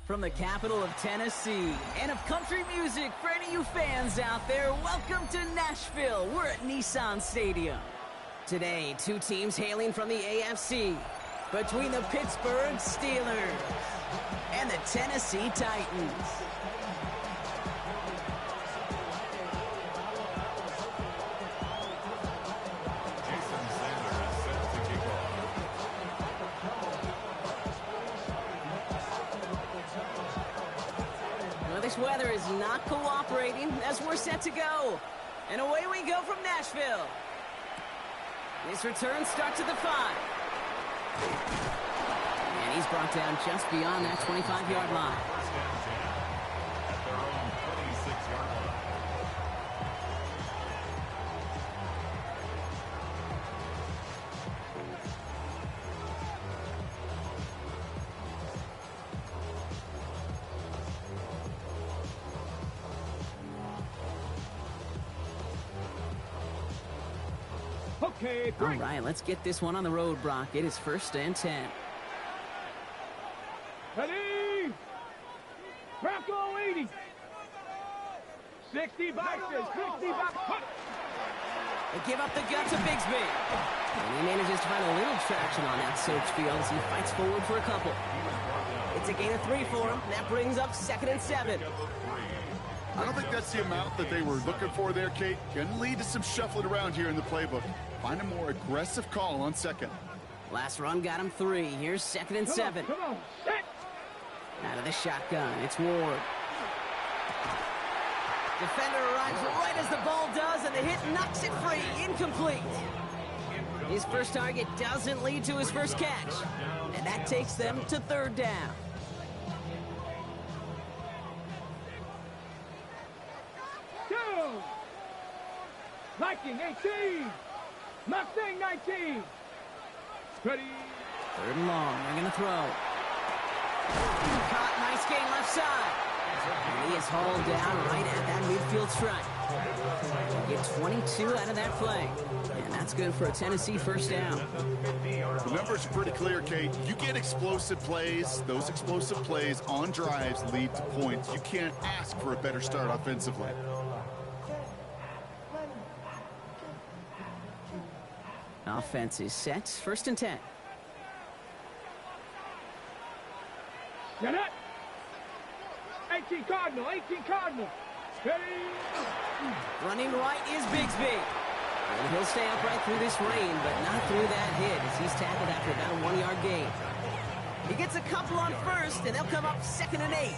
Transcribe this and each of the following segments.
From the capital of Tennessee and of country music, for any of you fans out there, welcome to Nashville. We're at Nissan Stadium. Today, two teams hailing from the AFC, between the Pittsburgh Steelers and the Tennessee Titans. This weather is not cooperating as we're set to go. And away we go from Nashville. This return starts at the 5. And he's brought down just beyond that 25-yard line. At their own 26-yard line. Okay, all right, let's get this one on the road, Brock. It is 1st and 10. Ready? Bronco 80. 60 boxes, 60 boxes. They give up the guts of Bigsby. And he manages to find a little traction on that search field as he fights forward for a couple. It's a gain of 3 for him. That brings up 2nd and 7. I don't think that's the amount that they were looking for there, Kate. Can lead to some shuffling around here in the playbook. Find a more aggressive call on 2nd. Last run got him 3. Here's 2nd and 7. Come on, set. Out of the shotgun, it's Ward. Defender arrives right as the ball does, and the hit knocks it free. Incomplete. His first target doesn't lead to his first catch. And that takes them to 3rd down. Viking 18. Mustang 19. Ready? 3rd and long. They're going to throw. Caught. Nice gain left side. And he is hauled down right at that midfield stripe. Get 22 out of that play. And that's good for a Tennessee first down. The numbers are pretty clear, Kate. You get explosive plays. Those explosive plays on drives lead to points. You can't ask for a better start offensively. Offense is set. 1st and 10. Get it. 18 Cardinal, 18 Cardinal. Ready? Running right is Bigsby. And he'll stay upright through this rain, but not through that hit as he's tackled after about a 1-yard gain. He gets a couple on 1st, and they'll come up 2nd and 8.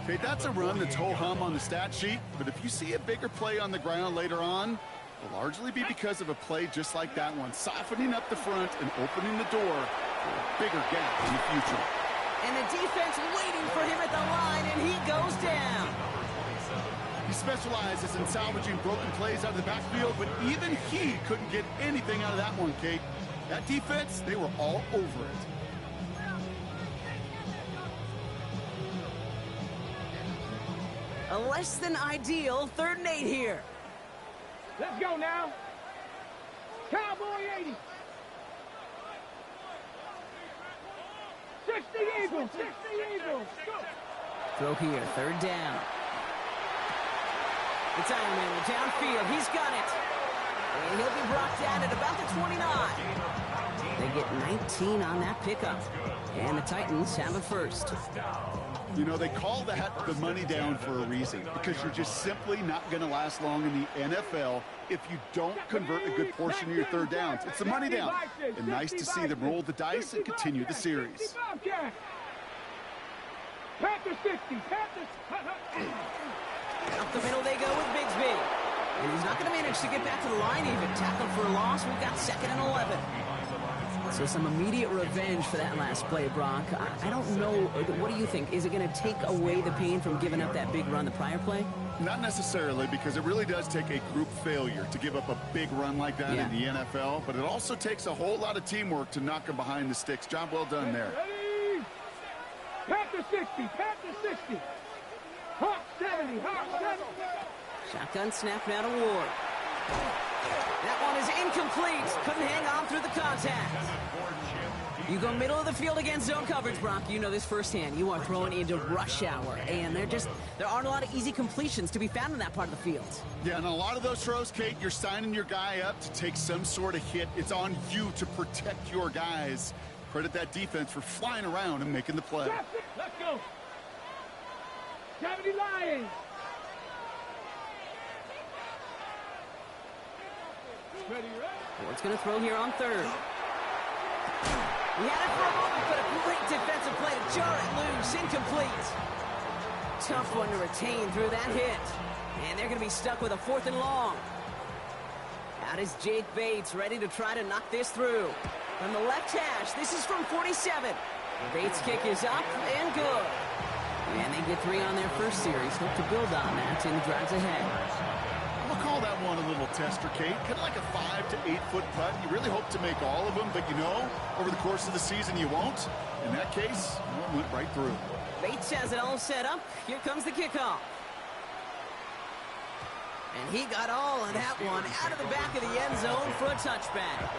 Kate, that's a run that's ho-hum on the stat sheet, but if you see a bigger play on the ground later on, will largely be because of a play just like that one, softening up the front and opening the door for a bigger gap in the future. And the defense waiting for him at the line, and he goes down. He specializes in salvaging broken plays out of the backfield, but even he couldn't get anything out of that one, Kate. That defense, they were all over it. A less than ideal 3rd and 8 here. Let's go now. Cowboy 80. 60 Eagles, 60 Eagles. Go. Throw here, 3rd down. It's Iron Man downfield. He's got it. And he'll be brought down at about the 29. They get 19 on that pickup. And the Titans have a 1st. You know, they call that the money down for a reason, because you're just simply not going to last long in the NFL if you don't convert a good portion of your 3rd downs. It's the money down. And nice to see them roll the dice and continue the series. Panthers 60, Panthers. Up the middle they go with Bigsby. And he's not going to manage to get back to the line even. Tackled for a loss. We've got 2nd and 11. So some immediate revenge for that last play, Brock. I don't know. What do you think? Is it going to take away the pain from giving up that big run the prior play? Not necessarily, because it really does take a group failure to give up a big run like that in the NFL. But it also takes a whole lot of teamwork to knock them behind the sticks. Job well done there. Ready? Panthers 60, Panthers 60. Hawk 70, Hawk 70. Shotgun snap now to Ward. That one is incomplete. Couldn't hang on through the contact. You go middle of the field against zone coverage, Brock. You know this firsthand. You are throwing into rush hour, and there aren't a lot of easy completions to be found in that part of the field. Yeah, and a lot of those throws, Kate, you're signing your guy up to take some sort of hit. It's on you to protect your guys. Credit that defense for flying around and making the play. Let's go. Gravity Lions. Ready, ready. Ford's going to throw here on third. He had it for a moment, but a great defensive play to jar it loose. Incomplete. Tough one to retain through that hit. And they're going to be stuck with a 4th and long. Out is Jake Bates, ready to try to knock this through. From the left hash, this is from 47. Bates' kick is up and good. And they get 3 on their first series. Hope to build on that in the drives ahead. We'll call that one a little tester, Kate. Kind of like a 5 to 8 foot putt. You really hope to make all of them, but you know, over the course of the season you won't. In that case, one went right through. Bates has it all set up. Here comes the kickoff. And he got all of that one out of the back of the end zone for a touchback.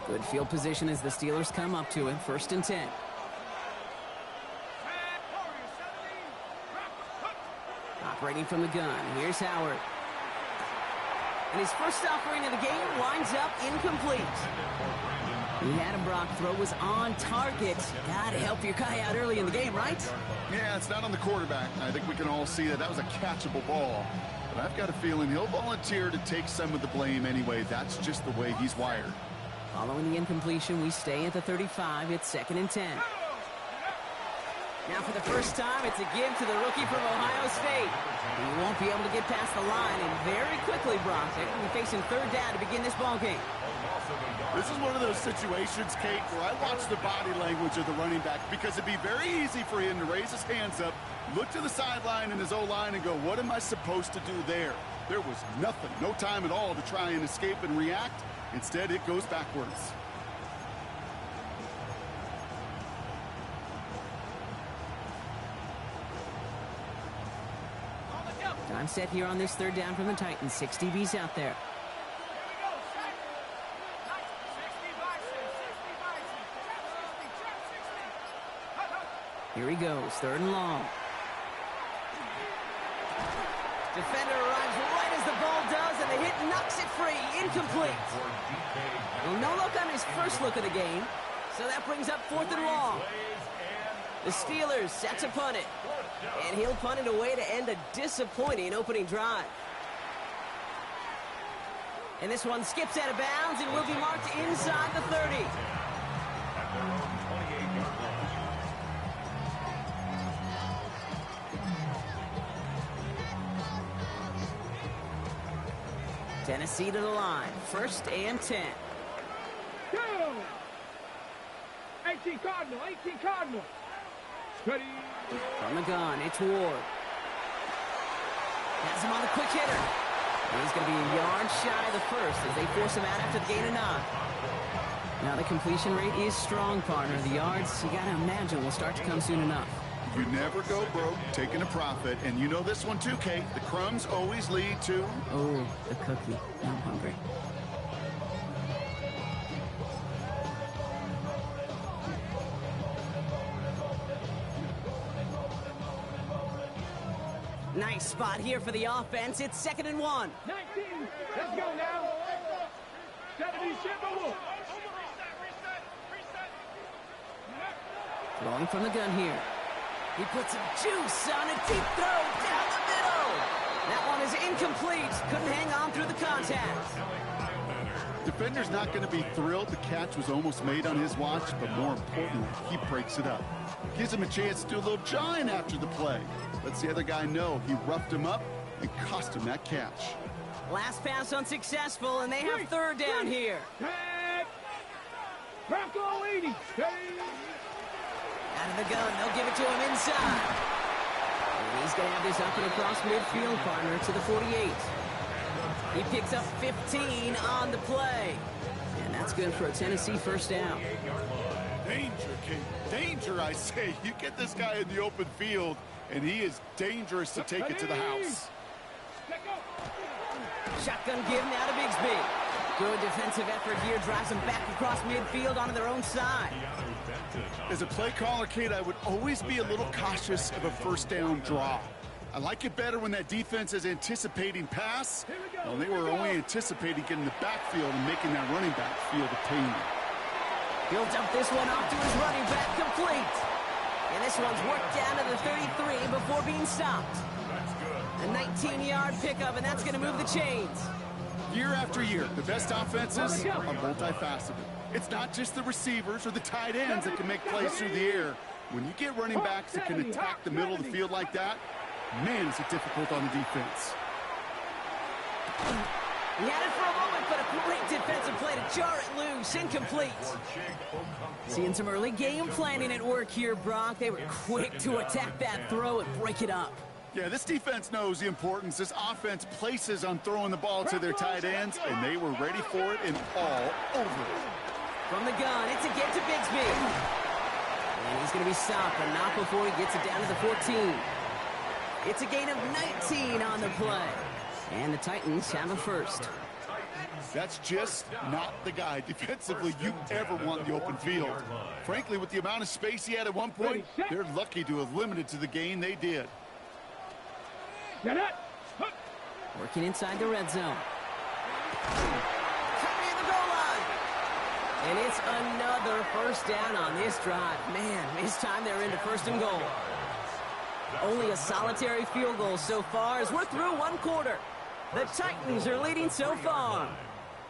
Good field position as the Steelers come up to it. 1st and 10. Operating from the gun. Here's Howard. And his first offering of the game winds up incomplete. He had him, Brock. Throw was on target. Gotta help your guy out early in the game, right? Yeah, it's not on the quarterback. I think we can all see that was a catchable ball. But I've got a feeling he'll volunteer to take some of the blame anyway. That's just the way he's wired. Following the incompletion, we stay at the 35. It's 2nd and 10. Now for the first time, it's a give to the rookie from Ohio State. He won't be able to get past the line, and very quickly, Brock, they're going to be facing 3rd down to begin this ball game. This is one of those situations, Kate, where I watch the body language of the running back because it'd be very easy for him to raise his hands up, look to the sideline and his O-line and go, what am I supposed to do there? There was nothing, no time at all to try and escape and react. Instead, it goes backwards. Time set here on this 3rd down from the Titans. 6 DBs out there. Here he goes, 3rd and long. Defender arrives right as the ball does, and the hit knocks it free. Incomplete. Well, no look on his first look of the game, so that brings up 4th and long. The Steelers set to punt it, and he'll punt it away to end a disappointing opening drive. And this one skips out of bounds and will be marked inside the 30. Tennessee to the line. 1st and 10. Go! 18 Cardinal, 18 Cardinal. Ready. From the gun, it's Ward. Has him on the quick hitter. And he's going to be a yard shy of the first as they force him out after the gain of 9. Now the completion rate is strong, partner. The yards, you got to imagine, will start to come soon enough. You never go broke taking a profit, and you know this one too, Kate. The crumbs always lead to... Oh, the cookie. I'm hungry. Nice spot here for the offense. It's 2nd and 1. 19. Let's go now. 70 Timberwolves. Throwing from the gun here. He puts some juice on a deep throw down the middle. That one is incomplete. Couldn't hang on through the contact. Defender's not going to be thrilled the catch was almost made on his watch, but more importantly, he breaks it up. Gives him a chance to do a little jawing after the play. Lets the other guy know he roughed him up and cost him that catch. Last pass unsuccessful, and they have 3rd down here. Bronco 80. Out of the gun, they'll give it to him inside. And he's going to have this up and across midfield, partner, to the 48. He picks up 15 on the play. And that's good for a Tennessee first down. Danger, King. Danger, I say. You get this guy in the open field, and he is dangerous to take it to the house. Shotgun give now to Bigsby. Good defensive effort here. Drives them back across midfield onto their own side. As a play caller, Kate, I would always be a little cautious of a first down draw. I like it better when that defense is anticipating pass. Well, they were only anticipating getting the backfield and making that running back feel the pain. He'll dump this one off to his running back, complete. And this one's worked down to the 33 before being stopped. A 19-yard pickup, and that's going to move the chains. Year after year, the best offenses are multifaceted. It's not just the receivers or the tight ends that can make plays through the air. When you get running backs that can attack the middle of the field like that, man, is it difficult on the defense. He had it for a moment, but a great defensive play to jar it loose. Incomplete. Seeing some early game planning at work here, Brock. They were quick to attack that throw and break it up. Yeah, this defense knows the importance this offense places on throwing the ball to their tight ends, and they were ready for it and all over it. From the gun, it's a get to Bigsby. And he's going to be stopped, but not before he gets it down to the 14. It's a gain of 19 on the play. And the Titans have a first. That's just not the guy defensively you ever want in the open field. Frankly, with the amount of space he had at one point, they're lucky to have limited to the gain they did. Working inside the red zone. Coming in the goal line. And it's another first down on this drive. Man, this time they're into first and goal. Only a solitary field goal so far as we're through one quarter. The Titans are leading so far.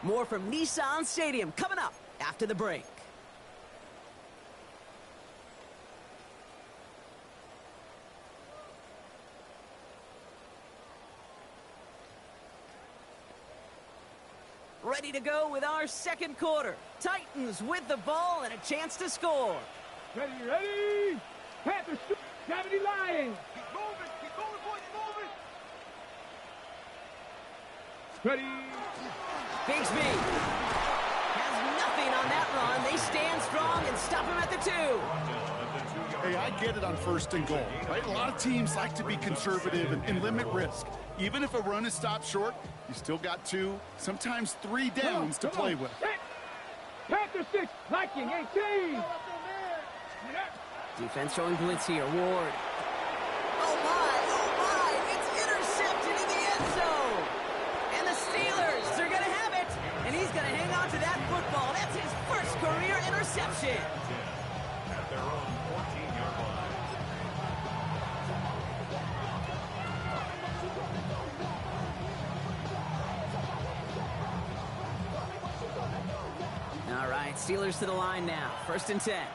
More from Nissan Stadium coming up after the break. Ready to go with our second quarter. Titans with the ball and a chance to score. Ready, ready. Panthers, gravity Lions. Keep moving, boys, moving. Ready. Bigsby has nothing on that run. They stand strong and stop him at the 2. Hey, I get it on first and goal, right? A lot of teams like to be conservative and limit risk. Even if a run is stopped short, you still got 2, sometimes 3 downs to play with. Panther 6, Viking 18. Defense showing blitz here. Ward. Oh my, it's intercepted in the end zone. And the Steelers, they're going to have it. And he's going to hang on to that football. That's his first career interception. At their own 14-yard line. All right, Steelers to the line now. First and 10.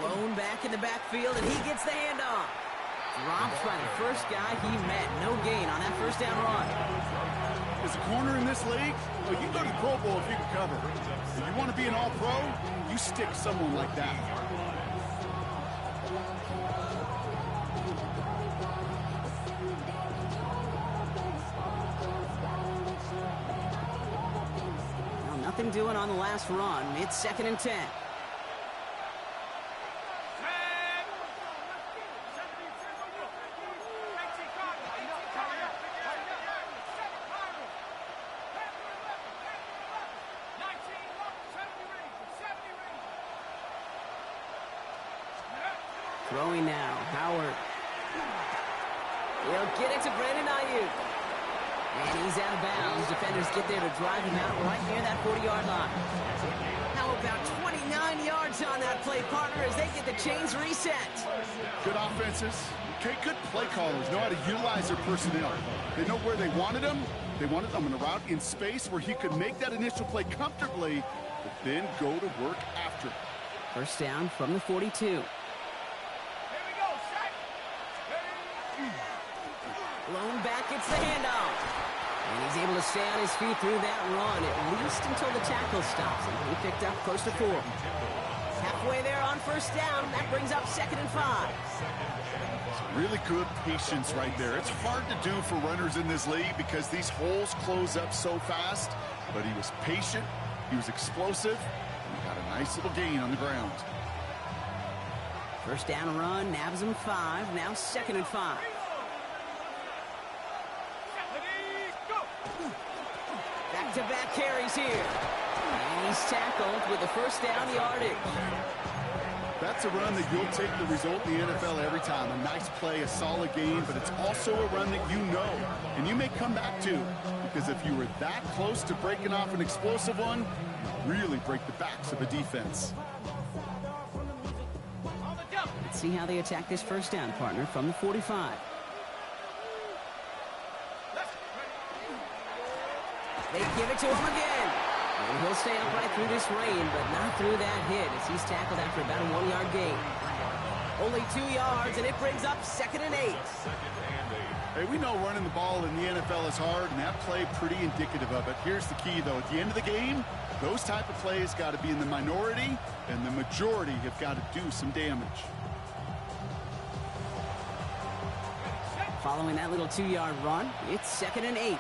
Blown back in the backfield, and he gets the handoff. Dropped by the first guy he met. No gain on that first down run. As a corner in this league, well, you go to the Pro Bowl if you can cover. If you want to be an all-pro, you stick someone like that. Well, nothing doing on the last run. It's second and 10. Throwing now, Howard. He'll get it to Brandon Ayuk. And he's out of bounds. Defenders get there to drive him out right near that 40-yard line. Now about 29 yards on that play, partner, as they get the chains reset. Good offenses. Okay, good play callers know how to utilize their personnel. They know where they wanted them. They wanted them in a route in space where he could make that initial play comfortably, but then go to work after it. First down from the 42. Blown back, it's the handoff. And he's able to stay on his feet through that run, at least until the tackle stops him. He picked up close to 4. halfway there on first down. That brings up 2nd and 5. Really good patience right there. It's hard to do for runners in this league because these holes close up so fast. But he was patient, he was explosive, and he got a nice little gain on the ground. First down run, nabs him 5. Now 2nd and 5. Back-to-back carries here. And he's tackled with the first down yardage. That's a run that you'll take the result in the NFL every time. A nice play, a solid game, but it's also a run that you know and you may come back to, because if you were that close to breaking off an explosive one, you really break the backs of a defense. Let's see how they attack this first down, partner, from the 45. They give it to him again. And he'll stay upright through this rain, but not through that hit as he's tackled after about a 1-yard gain. Only 2 yards, and it brings up 2nd and 8. Hey, we know running the ball in the NFL is hard, and that play pretty indicative of it. Here's the key, though. At the end of the game, those type of plays got to be in the minority, and the majority have got to do some damage. Following that little 2-yard run, it's 2nd and 8.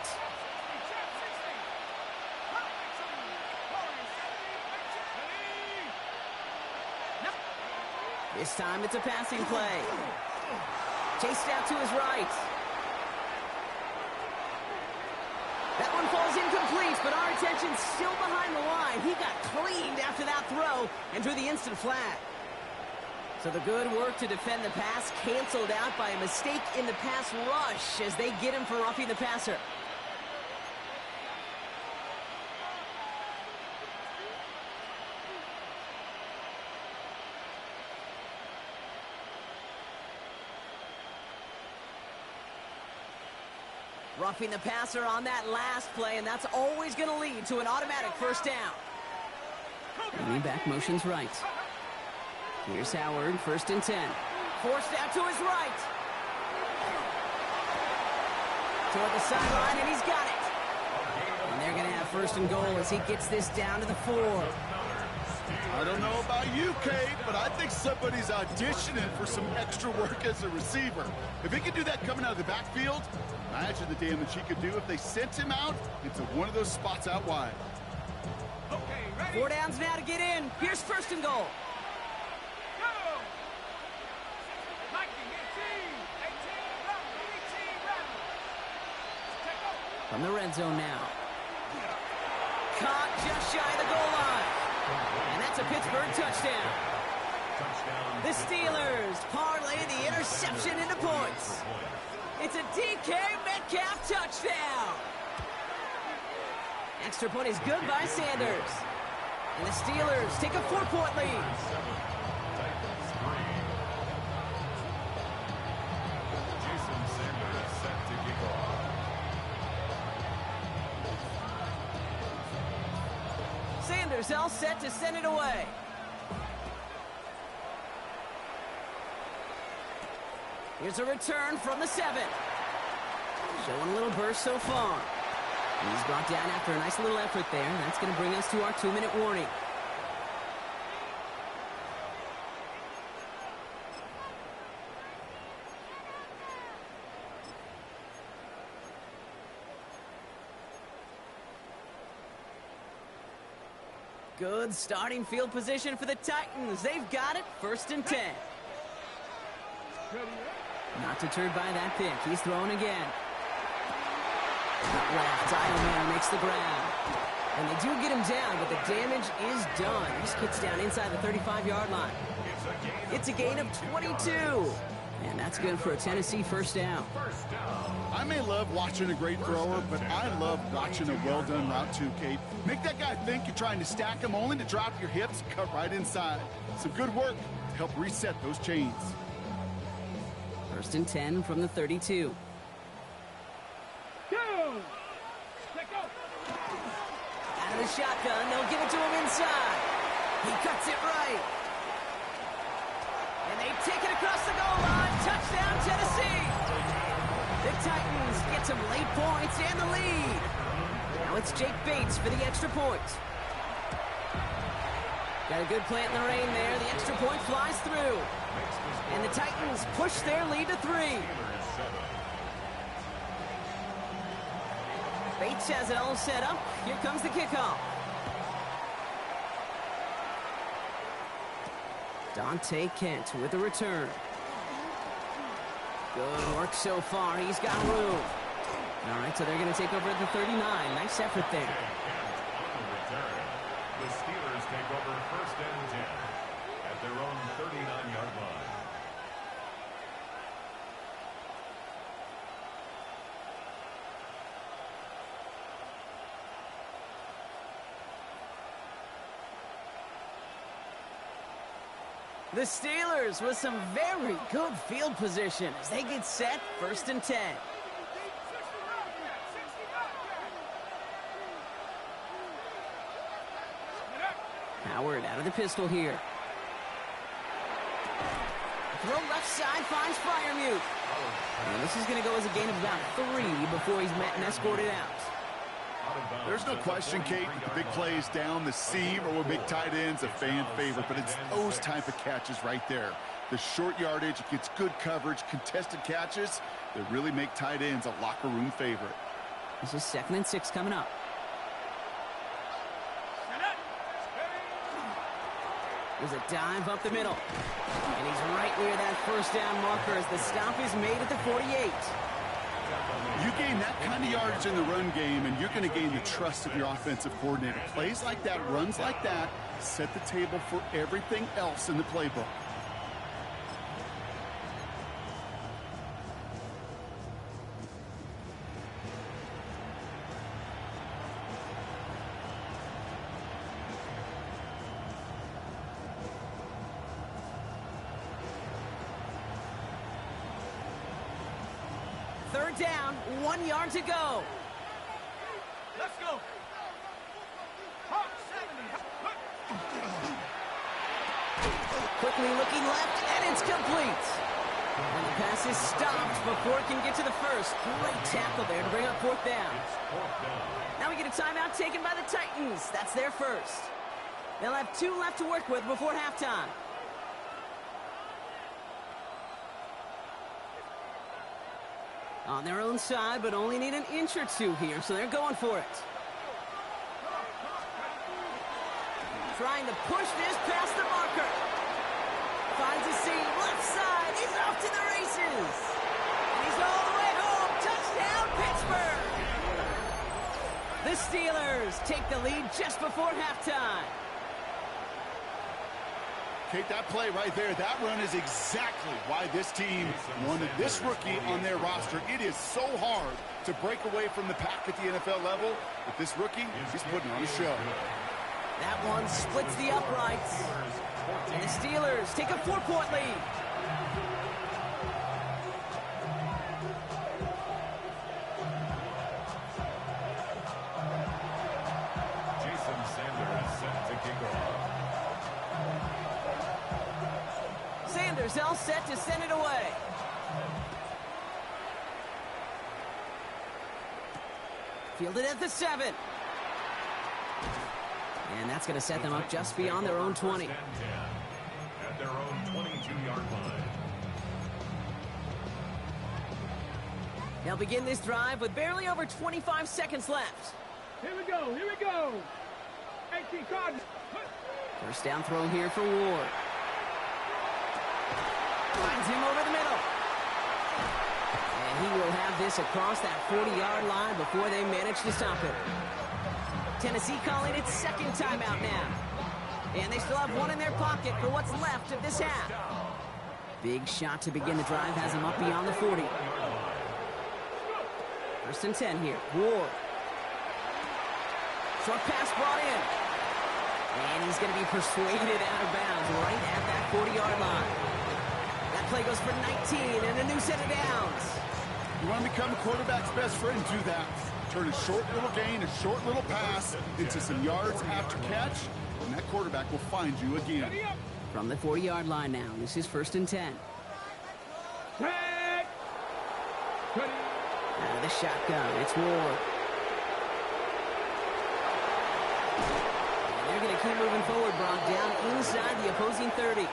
This time it's a passing play. Chased out to his right. That one falls incomplete, but our attention's still behind the line. He got cleaned after that throw and drew the instant flag. So the good work to defend the pass canceled out by a mistake in the pass rush as they get him for roughing the passer. Roughing the passer on that last play, and that's always going to lead to an automatic first down. Bringing back motions right. Here's Howard, 1st and 10. Forced out to his right. Toward the sideline, and he's got it. And they're going to have 1st and goal as he gets this down to the 4. I don't know about you, Kate, but I think somebody's auditioning for some extra work as a receiver. If he could do that coming out of the backfield, imagine the damage he could do if they sent him out into one of those spots out wide. 4 downs now to get in. Here's 1st and goal. From the red zone now. Caught just shy of the goal line. And that's a Pittsburgh touchdown. The Steelers parlay the interception into points. It's a DK Metcalf touchdown. Extra point is good by Sanders. And the Steelers take a 4-point lead. Sanders all set to send it away. Here's a return from the 7. Showing a little burst so far. He's brought down after a nice little effort there. That's going to bring us to our 2-minute warning. Good starting field position for the Titans. They've got it, 1st and 10. Not deterred by that pick. He's throwing again. Left, Idleman makes the grab. And they do get him down, but the damage is done. He just gets down inside the 35-yard line. It's a gain of 22. And that's good for a Tennessee 1st down. I may love watching a great thrower, but I love watching a well-done route too, Kate. Make that guy think you're trying to stack him only to drop your hips and cut right inside. Some good work to help reset those chains. 1st and 10 from the 32. Out of the shotgun, they'll give it to him inside. He cuts it right. And they take it across the goal line. Touchdown, Tennessee. The Titans get some late points and the lead. Now it's Jake Bates for the extra point. Got a good plant in the rain there. The extra point flies through. And the Titans push their lead to 3. Bates has it all set up. Here comes the kickoff. Dante Kent with the return. Good work so far. He's got room. All right, so they're going to take over at the 39. Nice effort there. The Steelers take over 1st and 10 at their own 39-yard line. The Steelers with some very good field position as they get set, 1st and 10. Howard out of the pistol here. Throw left side finds Freiermuth. And this is going to go as a gain of about 3 before he's met and escorted out. There's no question, Kate, the big plays down the seam or with big tight ends, a fan favorite, but it's those type of catches right there. The short yardage, it gets good coverage, contested catches that really make tight ends a locker room favorite. This is 2nd and 6 coming up. There's a dive up the middle. And he's right near that 1st down marker as the stop is made at the 48. You gain that kind of yardage in the run game, and you're going to gain the trust of your offensive coordinator. Plays like that, runs like that, set the table for everything else in the playbook. Third down, 1 yard to go. Let's go. Quickly looking left, and it's complete. And the pass is stopped before it can get to the 1st. Great tackle there to bring up 4th down. Now we get a timeout taken by the Titans. That's their 1st. They'll have 2 left to work with before halftime. On their own side, but only need an inch or 2 here, so they're going for it. Trying to push this past the marker. Finds a seam, left side. He's off to the races. And he's all the way home. Touchdown, Pittsburgh. The Steelers take the lead just before halftime. Kate, that play right there, that run is exactly why this team wanted this rookie on their roster. It is so hard to break away from the pack at the NFL level, but this rookie, he's putting on a show. That one splits the uprights. And the Steelers take a 4-point lead. Jason Sanders set to kick off. Sanders all set to send it away. Fielded at the 7. And that's going to set them up just beyond their own 20. At their own 22-yard line. They'll begin this drive with barely over 25 seconds left. Here we go. Here we go. 18 Cardinals. First down throw here for Ward. Finds him over the middle. And he will have this across that 40-yard line before they manage to stop it. Tennessee calling its 2nd timeout now. And they still have 1 in their pocket for what's left of this half. Big shot to begin the drive has him up beyond the 40. 1st and 10 here. Ward. Short pass brought in. And he's going to be persuaded out of bounds right at that 40-yard line. That play goes for 19 and a new set of downs. You want to become a quarterback's best friend, do that. Turn a short little gain, a short little pass into some yards after catch, and that quarterback will find you again. From the 40-yard line now, this is 1st and 10. Out of the shotgun, it's Ward. And they're going to keep moving forward, Brock, down inside the opposing 30.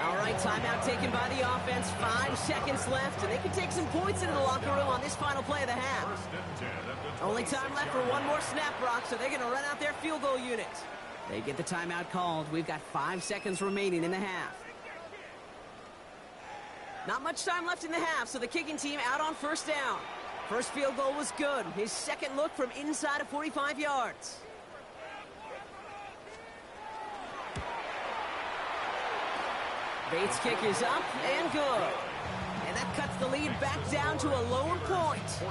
All right, timeout taken by the offense. 5 seconds left, and they can take some points into the locker room on this final play of the half. Only time left for one more snap, Brock, so they're going to run out their field goal unit. They get the timeout called. We've got 5 seconds remaining in the half. Not much time left in the half, so the kicking team out on first down. First field goal was good. His second look from inside of 45 yards. Bates' kick is up and good. And that cuts the lead back down to a lower point.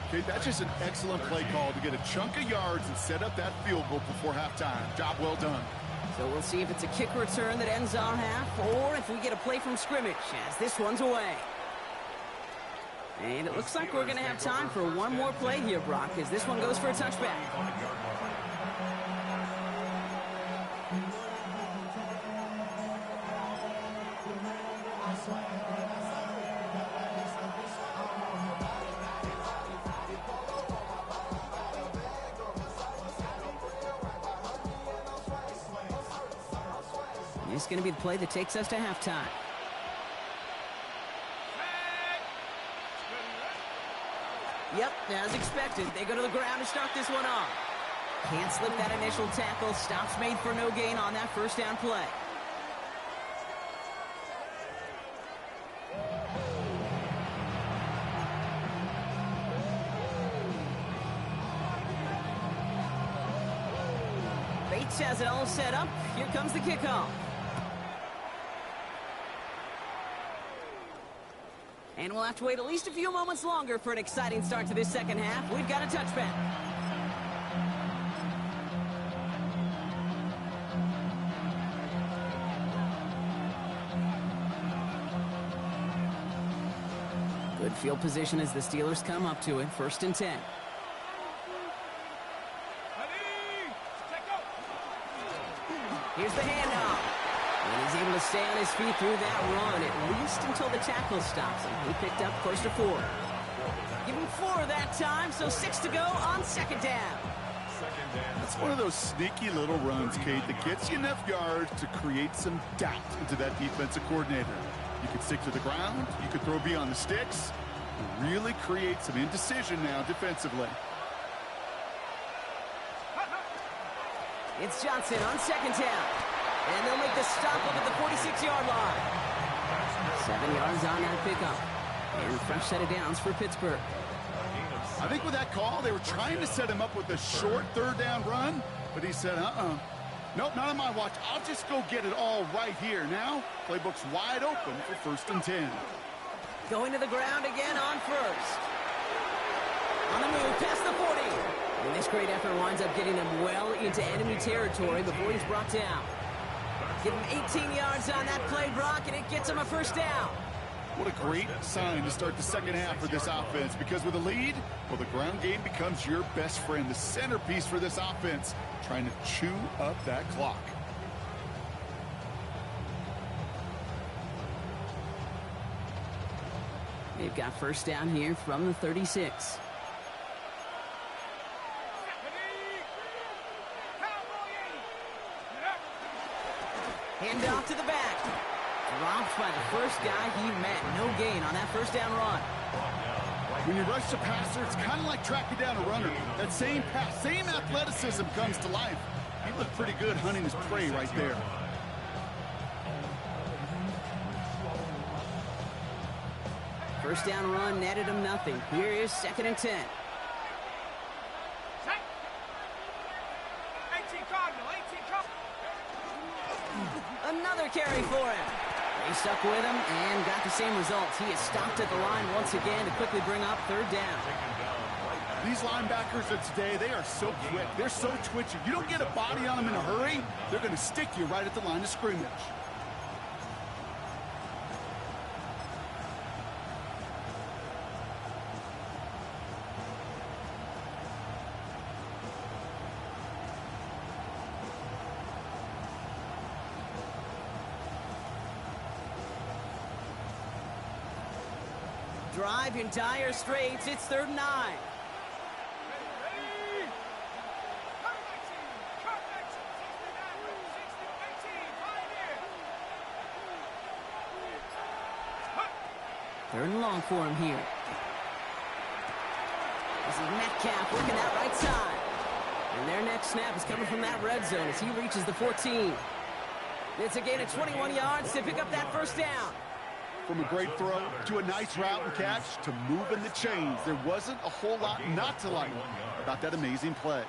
Okay, that's just an excellent play call to get a chunk of yards and set up that field goal before halftime. Job well done. So we'll see if it's a kick return that ends our half, or if we get a play from scrimmage, as this one's away. And it looks like we're going to have time for one more play here, Brock, as this one goes for a touchback. This is going to be the play that takes us to halftime. Yep, as expected, they go to the ground to start this one off. Can't slip that initial tackle. Stops made for no gain on that first down play. Bates has it all set up. Here comes the kickoff. And we'll have to wait at least a few moments longer for an exciting start to this second half. We've got a touchback. Good field position as the Steelers come up to it. 1st and 10. Here's the handoff. And he's able to stay on his feet through that run, at least until the tackle stops him. He picked up close to 4. Give him 4 that time, so 6 to go on second down. That's one of those sneaky little runs, Kate, that gets you enough yards to create some doubt into that defensive coordinator. You can stick to the ground, you can throw beyond the sticks, and really create some indecision now defensively. It's Johnson on second down. And they'll make the stop up at the 46-yard line. 7 yards on that pickup. And fresh set of downs for Pittsburgh. I think with that call, they were trying to set him up with a short 3rd down run, but he said, nope, not on my watch. I'll just go get it all right here. Now, playbook's wide open for 1st and 10. Going to the ground again on first. On the move, past the 40. And this great effort winds up getting him well into enemy territory before he's brought down. Give him 18 yards on that play, Brock, and it gets him a 1st down. What a great sign to start the second half for this offense, because with a lead, well, the ground game becomes your best friend, the centerpiece for this offense, trying to chew up that clock. They've got 1st down here from the 36. Hand off to the back. Dropped by the first guy he met. No gain on that 1st down run. When you rush the passer, it's kind of like tracking down a runner. That same pass, same athleticism comes to life. He looked pretty good hunting his prey right there. First down run netted him nothing. Here is 2nd and 10. Another carry for him. They stuck with him and got the same results. He is stopped at the line once again to quickly bring up 3rd down. These linebackers of today, they are so quick. They're so twitchy. You don't get a body on them in a hurry, they're going to stick you right at the line of scrimmage. Drive in dire straits. It's 3rd and 9. Third and long for him here. This is Metcalf working that right side. And their next snap is coming from that red zone as he reaches the 14. It's a gain of 21 yards to pick up that first down. From a great throw to a nice route and catch to moving the chains, there wasn't a whole lot not to like about that amazing play.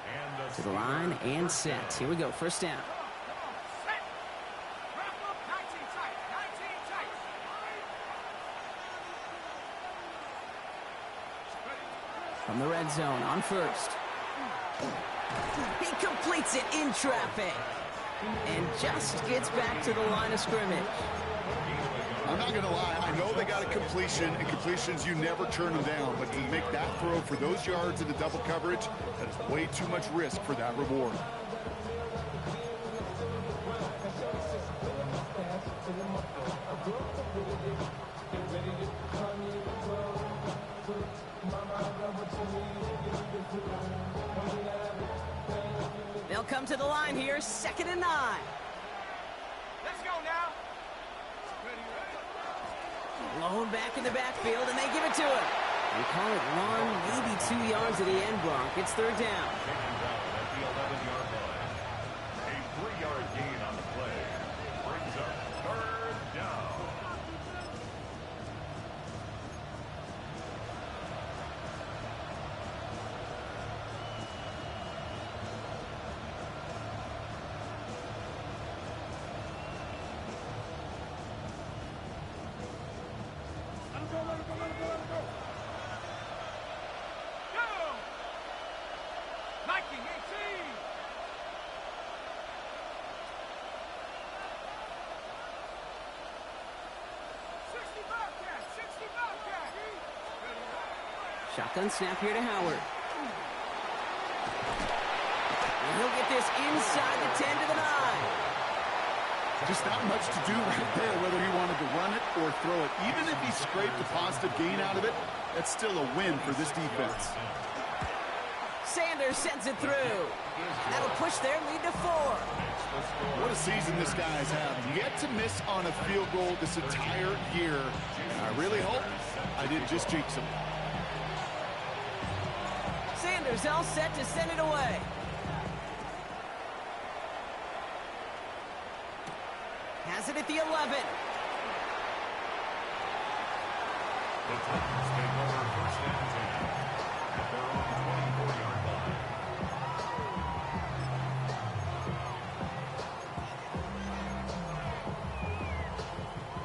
To the line and set. Here we go, first down. From the red zone on first. He completes it in traffic. And just gets back to the line of scrimmage. I'm not going to lie. I know they got a completion, and completions, you never turn them down. But to make that throw for those yards in the double coverage, that is way too much risk for that reward. They'll come to the line here, 2nd and 9. Let's go now. Blown back in the backfield, and they give it to him. They call it 1, maybe 2 yards at the end, Bronk. It's third down. Taken down at the 11-yard line. A 3-yard gain on the play. Brings up third down. Shotgun snap here to Howard. And he'll get this inside the 10 to the 9. Just not much to do right there, whether he wanted to run it or throw it. Even if he scraped a positive gain out of it, that's still a win for this defense. Sanders sends it through. That'll push their lead to 4. What a season this guy's had. Yet to miss on a field goal this entire year. I really hope I didn't just jinx him. Sanders all set to send it away. Has it at the 11. The Titans take over first and 10 at their own 24-yard line.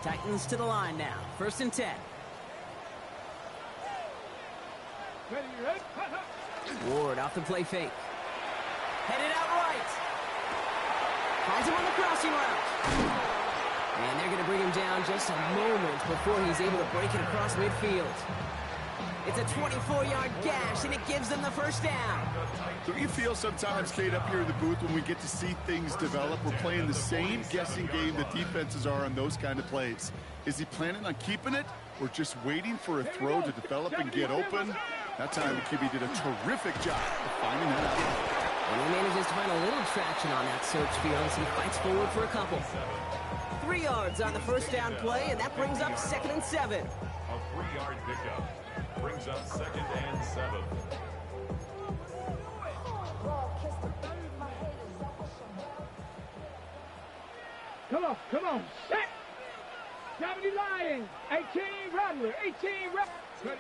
Titans to the line now. 1st and 10. Ready, you ready? Ward off the play fake. Headed out right. Finds him on the crossing route. And they're going to bring him down just a moment before he's able to break it across midfield. It's a 24-yard gash, and it gives them the first down. Don't you feel sometimes, Kate, up here in the booth when we get to see things develop, we're playing the same guessing game that defenses are on those kind of plays? Is he planning on keeping it or just waiting for a throw to develop and get open? That time, the QB did a terrific job of finding that out. And he manages to find a little traction on that search field as he fights forward for a couple. 3 yards on the first down play, and that brings up 2nd and 7. A 3-yard pickup brings up 2nd and 7. Come on, set. 70 Lions, 18 Rattler, 18 Rattler.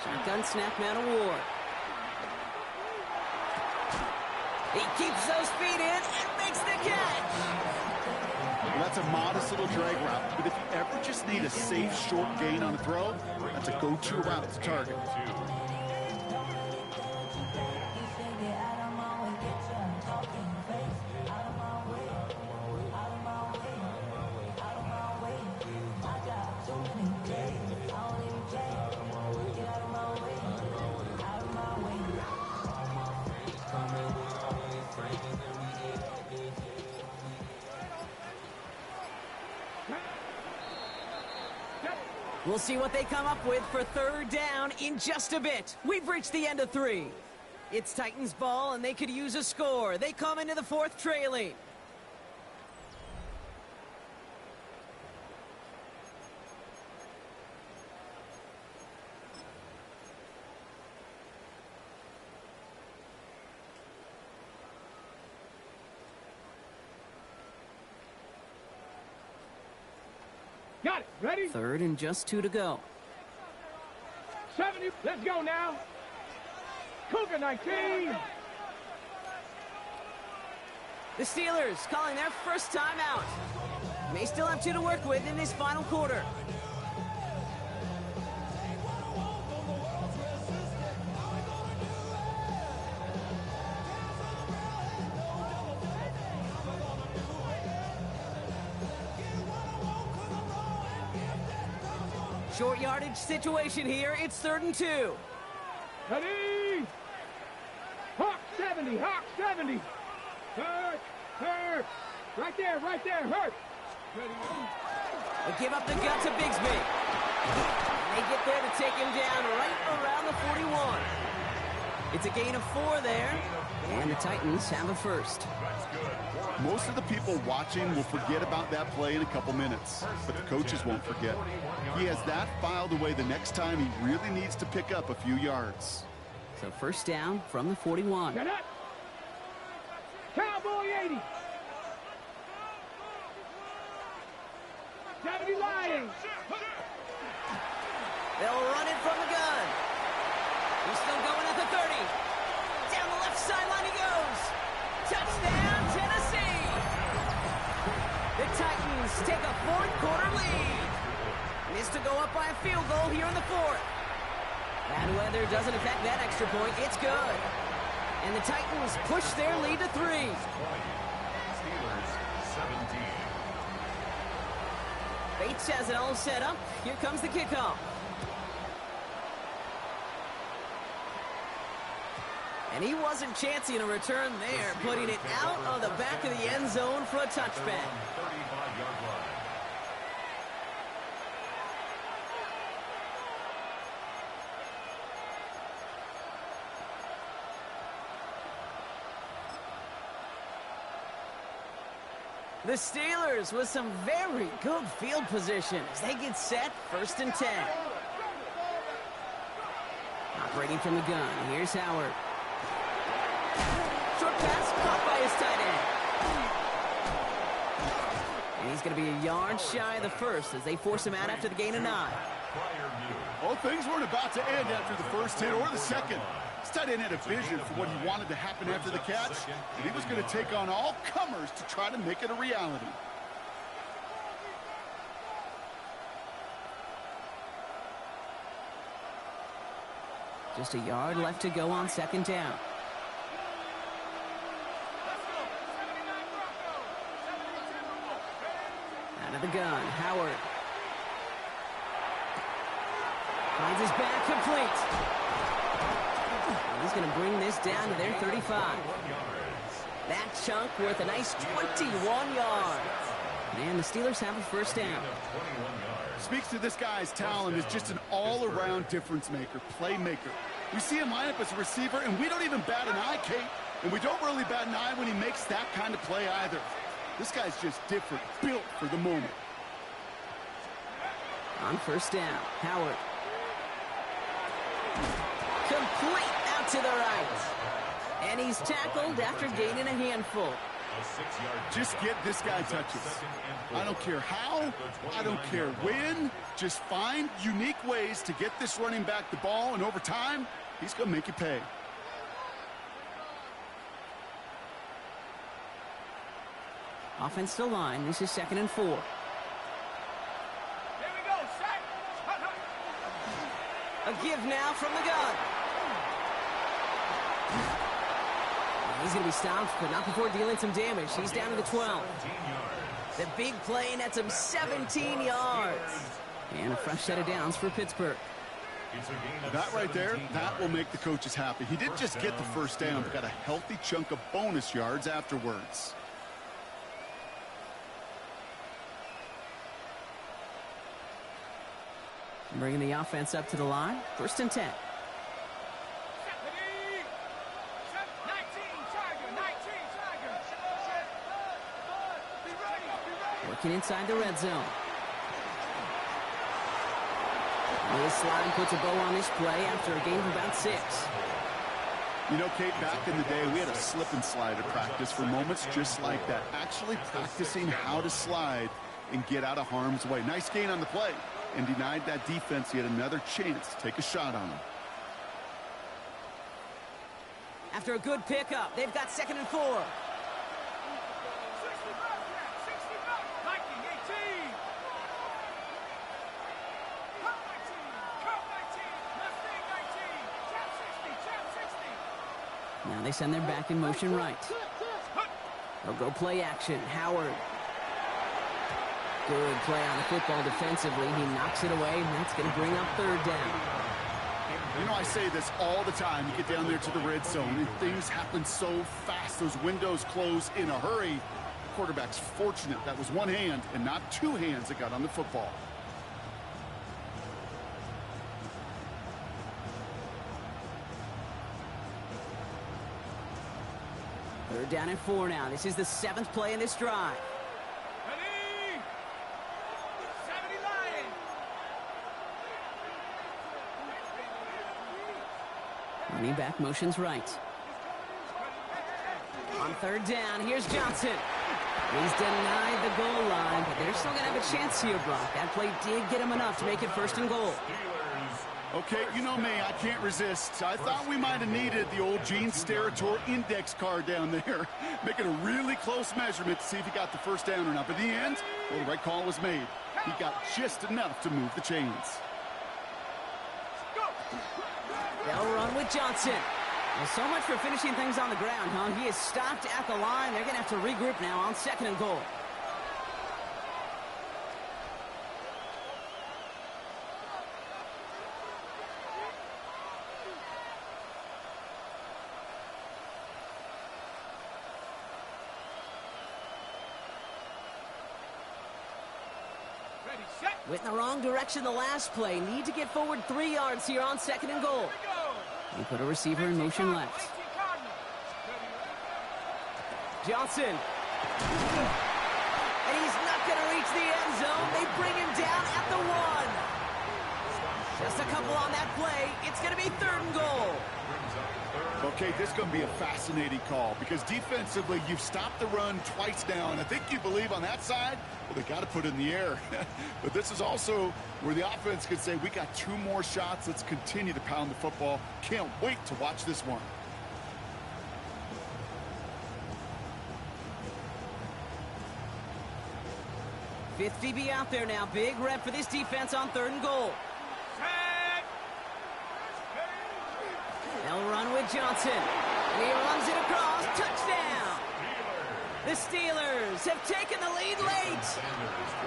Shotgun snap now to Ward. He keeps those feet in and makes the catch. Well, that's a modest little drag route, but if you ever just need a safe, short gain on a throw, that's a go-to route to target. We'll see what they come up with for third down in just a bit. We've reached the end of 3. It's Titans ball, and they could use a score. They come into the 4th trailing. Got it. Ready? 3rd and just 2 to go. 70. Let's go now. Cougar 19. The Steelers calling their first timeout. May still have 2 to work with in this final quarter. Short yardage situation here. It's 3rd and 2. Ready? Hawk 70. Hawk 70. Hurt. Hurt. Right there. Right there. Hurt. Ready? They give up the gut to Bigsby. They get there to take him down right around the 41. It's a gain of 4 there, and the Titans have a first. Most of the people watching will forget about that play in a couple minutes, but the coaches won't forget. He has that filed away the next time he really needs to pick up a few yards. So first down from the 41. Get up. Cowboy 80. 70 Lions. They'll run it from the gun. He's still going at the 30. Down the left sideline he goes. Touchdown, Tennessee. The Titans take a 4th quarter lead. Missed to go up by a field goal here in the 4th. Bad weather doesn't affect that extra point. It's good. And the Titans push their lead to 3. Steelers 17. Bates has it all set up. Here comes the kickoff. And he wasn't chancing a return there, putting it out of the back of the end zone for a touchback. 35-yard line. The Steelers with some very good field position as they get set, 1st and 10. Operating from the gun, here's Howard. Short pass caught by his tight end. And he's going to be a yard shy of the first as they force him out after the gain of 9. Well, things weren't about to end after the first hit or the second. This tight end had a vision for what he wanted to happen after the catch, and he was going to take on all comers to try to make it a reality. Just a yard left to go on 2nd down. Out of the gun, Howard. Finds his back complete. He's going to bring this down to their 35. That chunk worth a nice 21 yards. And the Steelers have a first down. Speaks to this guy's talent as just an all-around difference maker, playmaker. We see him line up as a receiver, and we don't even bat an eye, Kate. And we don't really bat an eye when he makes that kind of play either. This guy's just different, built for the moment. On first down, Howard. Complete out to the right. And he's tackled after gaining a handful. Just get this guy touches. I don't care how, I don't care when. Just find unique ways to get this running back the ball, and over time, he's going to make you pay. Offensive line, this is 2nd and 4. Here we go, set. A give now from the gun. He's going to be stopped, but not before dealing some damage. He's down to the 12. The big play nets him 17 yards. And a fresh set of downs for Pittsburgh. That right there, that will make the coaches happy. He didn't just get the first down, but got a healthy chunk of bonus yards afterwards. Bringing the offense up to the line. 1st and 10. Working inside the red zone. This slide puts a bow on this play after a gain of about 6. You know, Kate, back in the day, we had a slip and slide at practice for moments just like that. Actually practicing how to slide and get out of harm's way. Nice gain on the play, and denied that defense yet another chance to take a shot on him. After a good pickup, they've got 2nd and 4. Now they send their back in motion right. They'll go play action. Howard. Good play on the football defensively. He knocks it away, and that's going to bring up 3rd down. You know, I say this all the time. You get down there to the red zone, and things happen so fast. Those windows close in a hurry. The quarterback's fortunate that was one hand and not two hands that got on the football. They're down at 4 now. This is the 7th play in this drive. Ready? 70 Lions. Running back motions right. On 3rd down, here's Johnson. He's denied the goal line, but they're still going to have a chance here, Brock. That play did get him enough to make it 1st and goal. Okay, you know me, I can't resist. I thought we might have needed the old Gene Steratore index card down there. Making a really close measurement to see if he got the 1st down or not. But in the end, well, the right call was made. He got just enough to move the chains. They'll run with Johnson. Well, so much for finishing things on the ground, huh? He is stopped at the line. They're going to have to regroup now on 2nd and goal. Ready, set. Went in the wrong direction the last play. Need to get forward 3 yards here on 2nd and goal. They put a receiver in motion left. Johnson. And he's not going to reach the end zone. They bring him down at the 1. Just a couple on that play. It's going to be 3rd and goal. Okay, this is going to be a fascinating call because defensively, you've stopped the run twice now, and I think you believe on that side, well, they got to put it in the air. But this is also where the offense could say, we got 2 more shots. Let's continue to pound the football. Can't wait to watch this one. Fifth DB out there now. Big rep for this defense on 3rd and goal. They'll run with Johnson. And he runs it across. Touchdown! The Steelers have taken the lead late.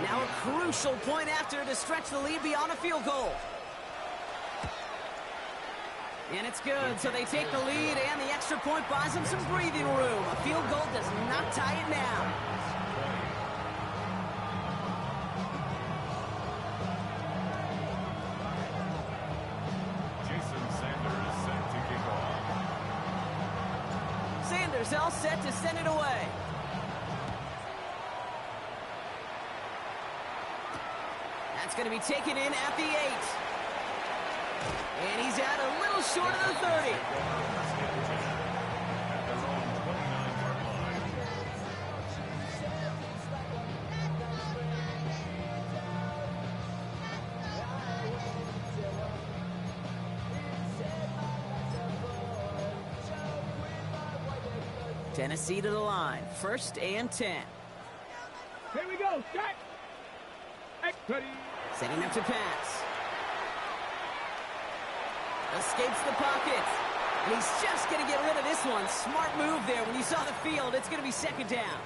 Now a crucial point after to stretch the lead beyond a field goal. And it's good, so they take the lead, and the extra point buys them some breathing room. A field goal does not tie it now. All set to send it away. That's going to be taken in at the 8. And he's out a little short of the 30. Tennessee to the line. 1st and 10. Here we go. Set. Ready. Setting up to pass. Escapes the pocket. And he's just going to get rid of this one. Smart move there. When you saw the field, it's going to be 2nd down.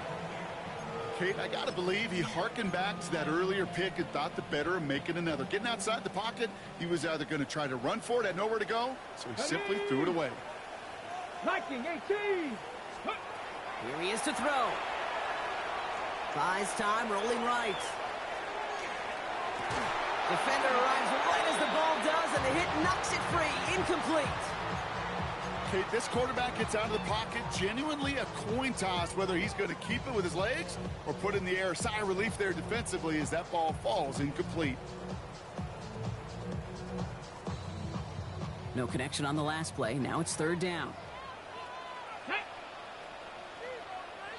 Kate, I got to believe he harkened back to that earlier pick and thought the better of making another. Getting outside the pocket, he was either going to try to run for it, had nowhere to go, so he simply threw it away. Liking 18. Here he is to throw. Buys time, rolling right. Defender arrives right as the ball does, and the hit knocks it free. Incomplete. Okay, this quarterback gets out of the pocket. Genuinely a coin toss whether he's going to keep it with his legs or put it in the air. Sigh of relief there defensively as that ball falls incomplete. No connection on the last play. Now it's 3rd down.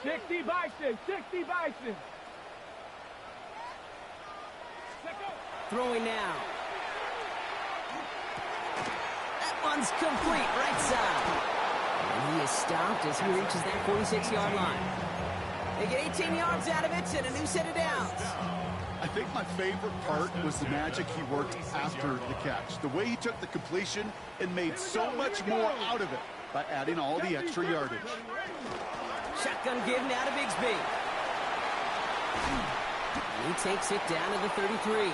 60 Bison, 60 Bison. Throwing now. That one's complete, right side. And he is stopped as he reaches that 46-yard line. They get 18 yards out of it and a new set of downs. I think my favorite part was the magic he worked after the catch. The way he took the completion and made so much more out of it by adding all the extra yardage. Shotgun give now to Bigsby. And he takes it down to the 33.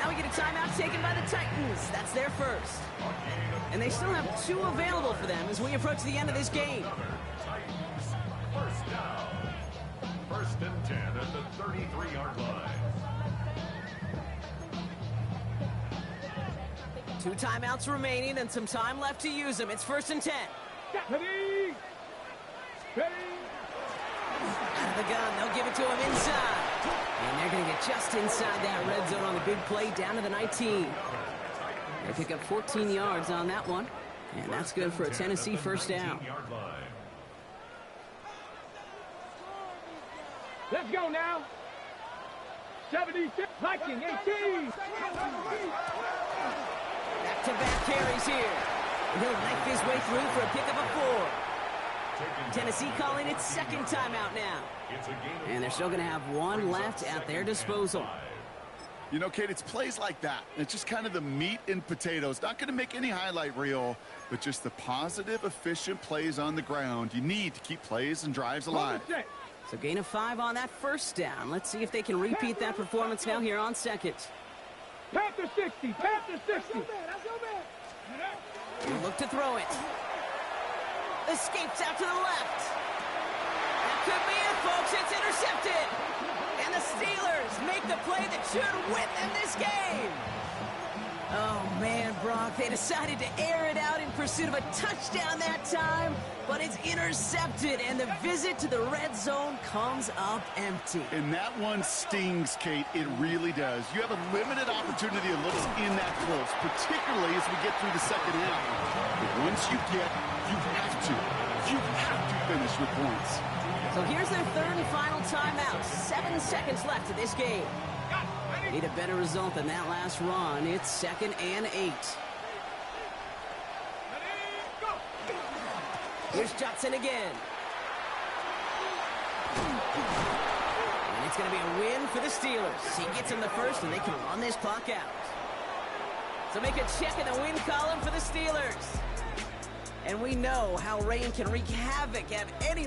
Now we get a timeout taken by the Titans. That's their first. And they still have 2 available for them as we approach the end of this game. First down. First and 10 at the 33-yard line. 2 timeouts remaining and some time left to use them. It's first and 10. Ready. Ready. Out of the gun, they'll give it to him inside. And they're going to get just inside that red zone on the big play down to the 19. They pick up 14 yards on that one. And that's good for a Tennessee first down. Let's go now. 76. Viking 18. Back-to-back carries here. And he'll knife his way through for a pickup of 4. Tennessee calling its second timeout now. And they're still going to have 1 left at their disposal. You know, Kate, it's plays like that. It's just kind of the meat and potatoes. Not going to make any highlight reel, but just the positive, efficient plays on the ground. You need to keep plays and drives alive. So gain of 5 on that first down. Let's see if they can repeat that performance now here on second. Panther 60. Panther 60. He'll look to throw it. Escapes out to the left. That could be it, folks. It's intercepted. And the Steelers make the play that should win them this game. Oh, man, Brock, they decided to air it out in pursuit of a touchdown that time, but it's intercepted, and the visit to the red zone comes up empty. And that one stings, Kate. It really does. You have a limited opportunity to look in that close, particularly as we get through the second half. But once you have to finish with points. So here's their third and final timeout. 7 seconds left of this game. Need a better result than that last run. It's 2nd and 8. Here's Johnson again. And it's going to be a win for the Steelers. He gets him the first, and they can run this clock out. So make a check in the win column for the Steelers. And we know how rain can wreak havoc at any moment.